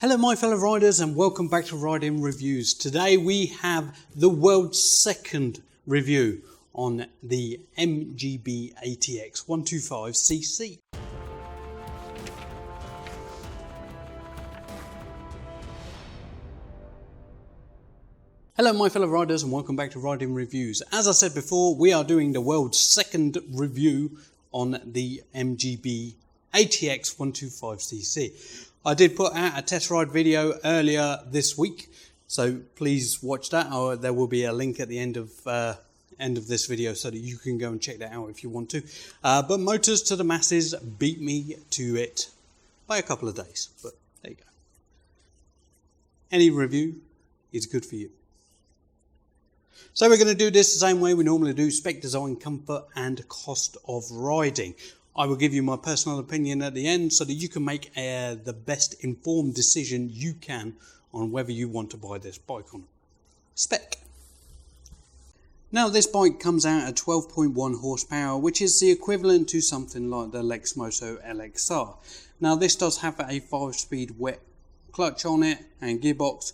Hello my fellow riders and welcome back to Riding Reviews. Today we have the world's second review on the MGB ATX 125cc. Hello my fellow riders and welcome back to Riding Reviews. As I said before, we are doing the world's second review on the MGB ATX 125cc. I did put out a test ride video earlier this week, so please watch that. There will be a link at the end of this video so that you can go and check that out if you want to. But Motors to the Masses beat me to it by a couple of days, but there you go. Any review is good for you. So we're going to do this the same way we normally do: spec, design, comfort and cost of riding. I will give you my personal opinion at the end so that you can make the best informed decision you can on whether you want to buy this bike on spec. Now this bike comes out at 12.1 horsepower, which is the equivalent to something like the Lexham LXR. Now this does have a 5-speed wet clutch on it and gearbox,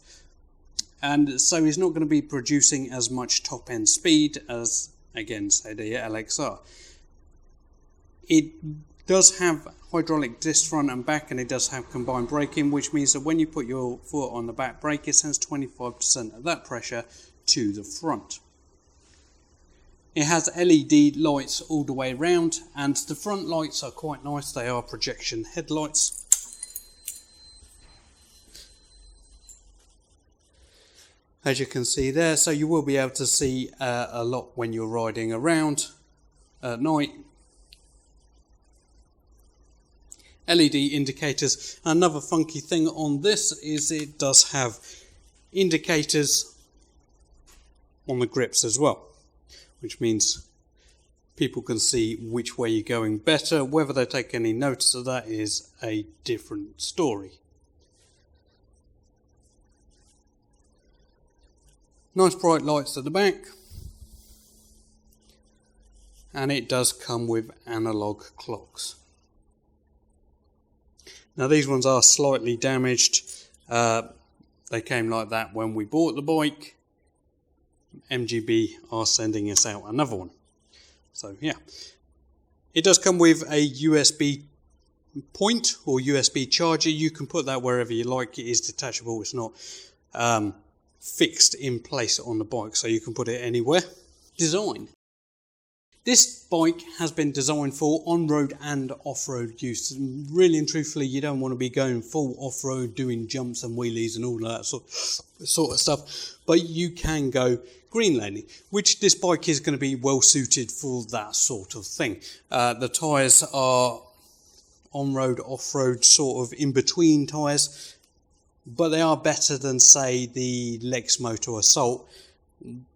and so it's not going to be producing as much top end speed as, again, say the LXR. It does have hydraulic disc front and back, and it does have combined braking, which means that when you put your foot on the back brake, it sends 25% of that pressure to the front. It has LED lights all the way around, and the front lights are quite nice. They are projection headlights. As you can see there, so you will be able to see a lot when you're riding around at night. LED indicators. Another funky thing on this is it does have indicators on the grips as well, which means people can see which way you're going better. Whether they take any notice of that is a different story. Nice bright lights at the back, and it does come with analog clocks. Now these ones are slightly damaged. They came like that when we bought the bike. MGB are sending us out another one. So yeah. It does come with a USB point or USB charger. You can put that wherever you like. It is detachable. It's not fixed in place on the bike, so you can put it anywhere. Design. This bike has been designed for on-road and off-road use. Really and truthfully, you don't want to be going full off-road, doing jumps and wheelies and all that sort of stuff. But you can go green laning, which this bike is going to be well suited for that sort of thing. The tyres are on-road, off-road sort of in-between tyres, but they are better than, say, the Lexham Assault.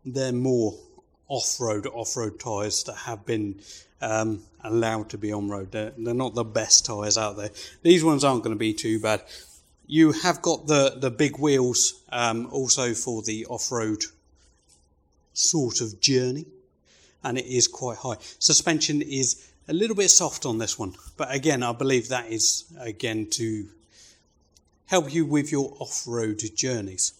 They're more off-road tyres that have been allowed to be on-road. They're not the best tyres out there. These ones aren't going to be too bad. You have got the big wheels also for the off-road sort of journey, and it is quite high. Suspension is a little bit soft on this one, but again, I believe that is again to help you with your off-road journeys.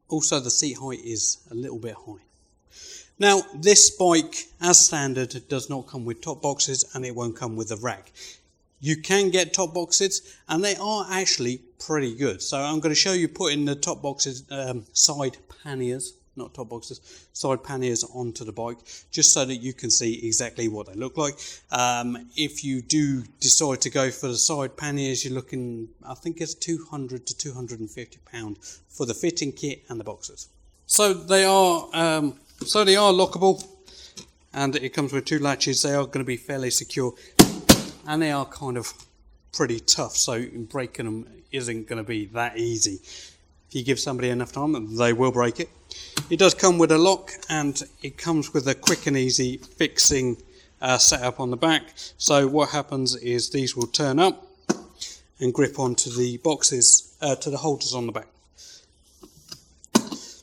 Also, the seat height is a little bit high. Now, this bike, as standard, does not come with top boxes, and it won't come with a rack. You can get top boxes, and they are actually pretty good. So I'm going to show you putting the top boxes, side panniers, not top boxes, side panniers onto the bike, just so that you can see exactly what they look like. If you do decide to go for the side panniers, you're looking, I think it's £200 to £250 for the fitting kit and the boxes. So they are lockable, and it comes with 2 latches. They are going to be fairly secure, and they are kind of pretty tough, so breaking them isn't going to be that easy. If you give somebody enough time, they will break it. It does come with a lock, and it comes with a quick and easy fixing setup on the back. So what happens is these will turn up and grip onto the boxes, to the holders on the back.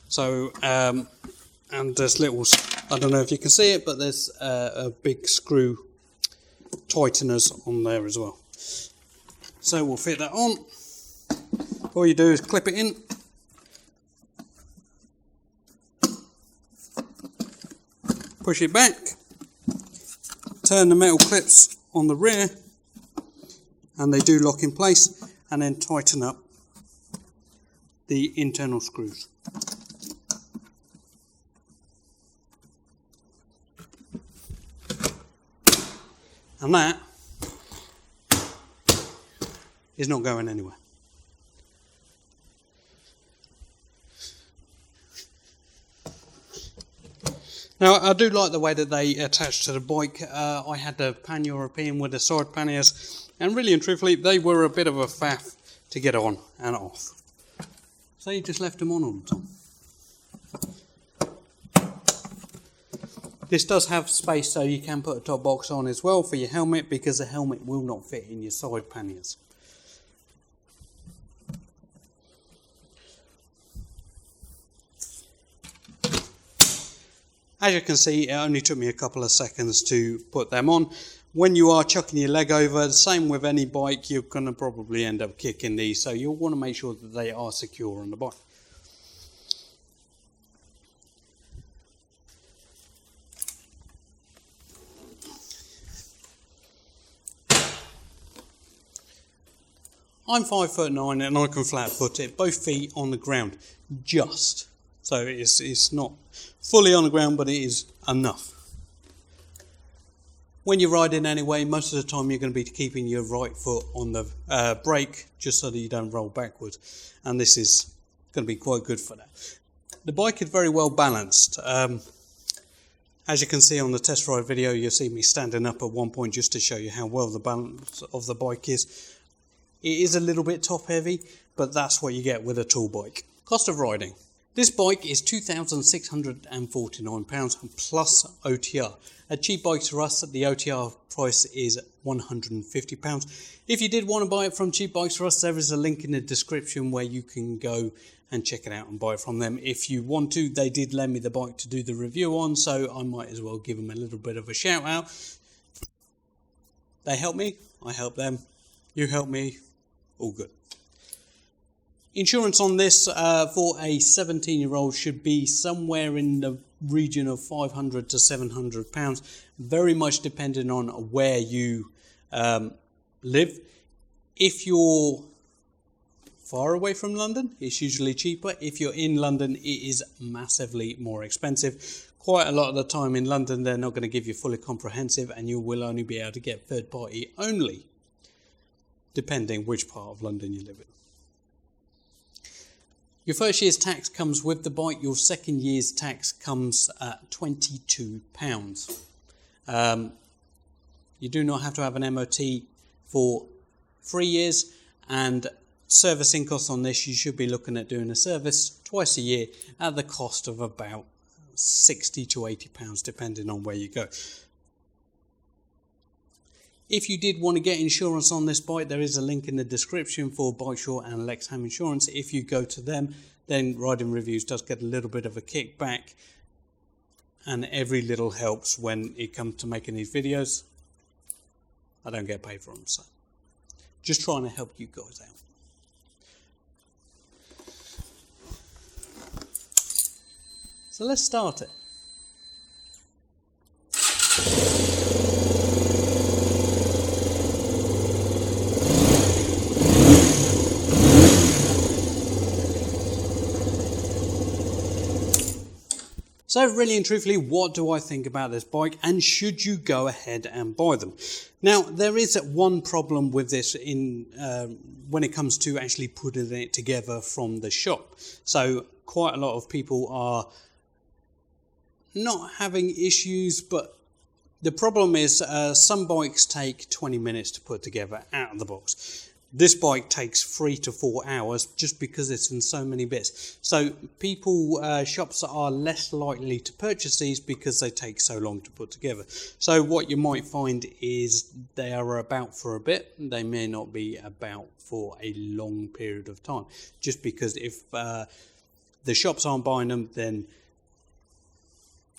So, and there's little, I don't know if you can see it, but there's a big screw tighteners on there as well. So we'll fit that on. All you do is clip it in. Push it back. Turn the metal clips on the rear, and they do lock in place, and then tighten up the internal screws. And that is not going anywhere. Now, I do like the way that they attach to the bike. I had the Pan-European with the side panniers, and really and truthfully, they were a bit of a faff to get on and off. So you just left them on all the time. This does have space, so you can put a top box on as well for your helmet, because the helmet will not fit in your side panniers. As you can see, it only took me a couple of seconds to put them on. When you are chucking your leg over, the same with any bike, you're going to probably end up kicking these, so you'll want to make sure that they are secure on the bike. I'm 5'9" and I can flat foot it, both feet on the ground, just. So it's not fully on the ground, but it is enough. When you're riding anyway, most of the time you're going to be keeping your right foot on the brake, just so that you don't roll backwards. And this is going to be quite good for that. The bike is very well balanced. As you can see on the test ride video, you'll see me standing up at one point just to show you how well the balance of the bike is. It is a little bit top heavy, but that's what you get with a tall bike. Cost of riding. This bike is £2,649 plus OTR. At cheapbikesrus, the OTR price is £150. If you did want to buy it from cheapbikesrus, there is a link in the description where you can go and check it out and buy it from them if you want to. They did lend me the bike to do the review on, so I might as well give them a little bit of a shout out. They help me, I help them, you help me, all good. Insurance on this for a 17-year-old should be somewhere in the region of £500 to £700, very much depending on where you live. If you're far away from London, it's usually cheaper. If you're in London, it is massively more expensive. Quite a lot of the time in London, they're not going to give you fully comprehensive, and you will only be able to get third party only, depending which part of London you live in. Your first year's tax comes with the bike. Your second year's tax comes at £22. You do not have to have an MOT for 3 years, and servicing costs on this, you should be looking at doing a service twice a year at the cost of about £60 to £80, depending on where you go. If you did want to get insurance on this bike, there is a link in the description for Bikeshore and Lexham Insurance. If you go to them, then Riding Reviews does get a little bit of a kickback, and every little helps when it comes to making these videos. I don't get paid for them, so just trying to help you guys out. So let's start it. So really and truthfully, what do I think about this bike, and should you go ahead and buy them? Now, there is one problem with this when it comes to actually putting it together from the shop. So quite a lot of people are not having issues, but the problem is some bikes take 20 minutes to put together out of the box. This bike takes 3 to 4 hours just because it's in so many bits. So shops are less likely to purchase these because they take so long to put together. So what you might find is they are about for a bit. They may not be about for a long period of time. Just because if the shops aren't buying them, then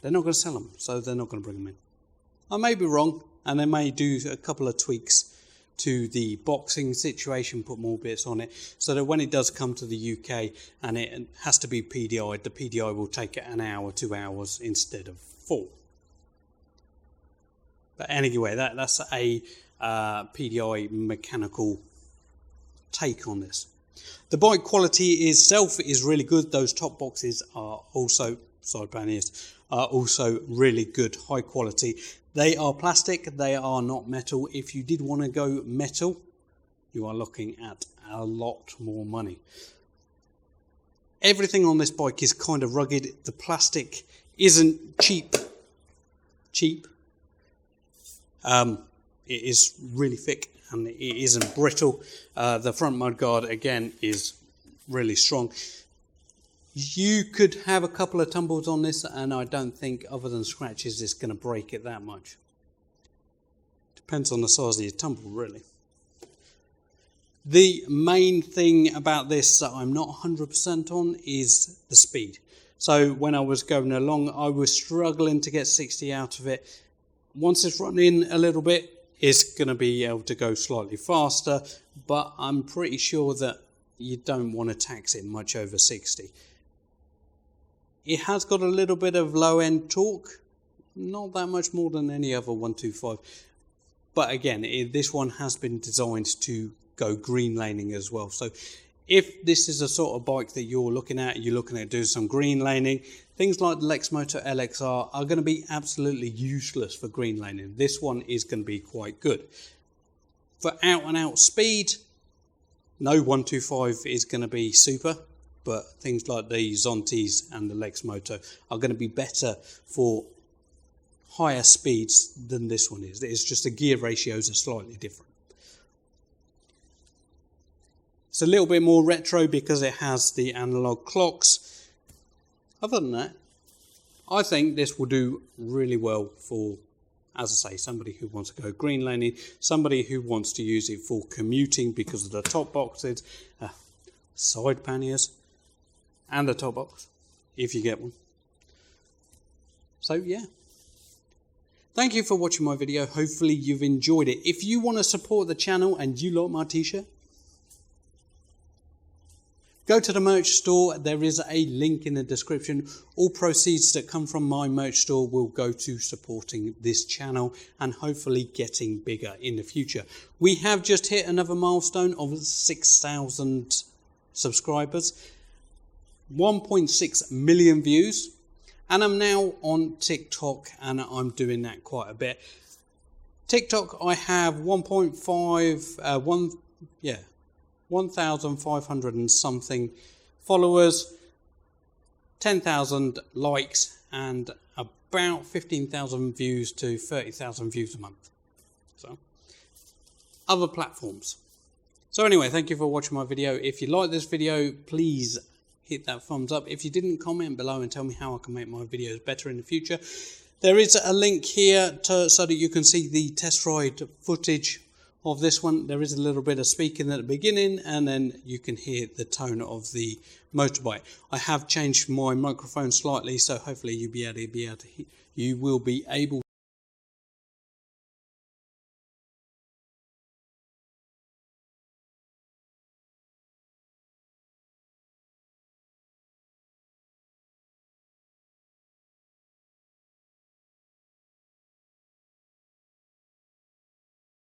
they're not going to sell them. So they're not going to bring them in. I may be wrong, and they may do a couple of tweaks to the boxing situation, put more bits on it, so that when it does come to the UK and it has to be PDI'd, the PDI will take it an hour, 2 hours instead of 4. But anyway, that's a PDI mechanical take on this. The bike quality itself is really good. Those top boxes are also, side panniers, are also really good, high quality. They are plastic, they are not metal. If you did want to go metal, you are looking at a lot more money. Everything on this bike is kind of rugged. The plastic isn't cheap. It is really thick and it isn't brittle. The front mudguard again is really strong. You could have a couple of tumbles on this and I don't think, other than scratches, it's going to break it that much. Depends on the size of your tumble, really. The main thing about this that I'm not 100% on is the speed. So when I was going along, I was struggling to get 60 out of it. Once it's running a little bit, it's going to be able to go slightly faster, but I'm pretty sure that you don't want to tax it much over 60. It has got a little bit of low-end torque, not that much more than any other 125. But again, this one has been designed to go green laning as well. So if this is a sort of bike that you're looking at doing some green laning, things like the Lexham LXR are going to be absolutely useless for green laning. This one is going to be quite good. For out-and-out speed, no 125 is going to be super. But things like the Zontes and the Lexham are going to be better for higher speeds than this one is. It's just the gear ratios are slightly different. It's a little bit more retro because it has the analog clocks. Other than that, I think this will do really well for, as I say, somebody who wants to go green laning, somebody who wants to use it for commuting because of the top boxes, side panniers, and the top box, if you get one. So yeah. Thank you for watching my video. Hopefully you've enjoyed it. If you want to support the channel and you like my t-shirt, go to the merch store. There is a link in the description. All proceeds that come from my merch store will go to supporting this channel and hopefully getting bigger in the future. We have just hit another milestone of 6,000 subscribers. 1.6 million views, and I'm now on TikTok and I'm doing that quite a bit. TikTok, I have 1,500 and something followers, 10,000 likes, and about 15,000 views to 30,000 views a month. So, other platforms. So anyway, thank you for watching my video. If you like this video, please hit that thumbs up. If you didn't, comment below and tell me how I can make my videos better in the future. There is a link here so that you can see the test ride footage of this one. There is a little bit of speaking at the beginning and then you can hear the tone of the motorbike. I have changed my microphone slightly, so hopefully you will be able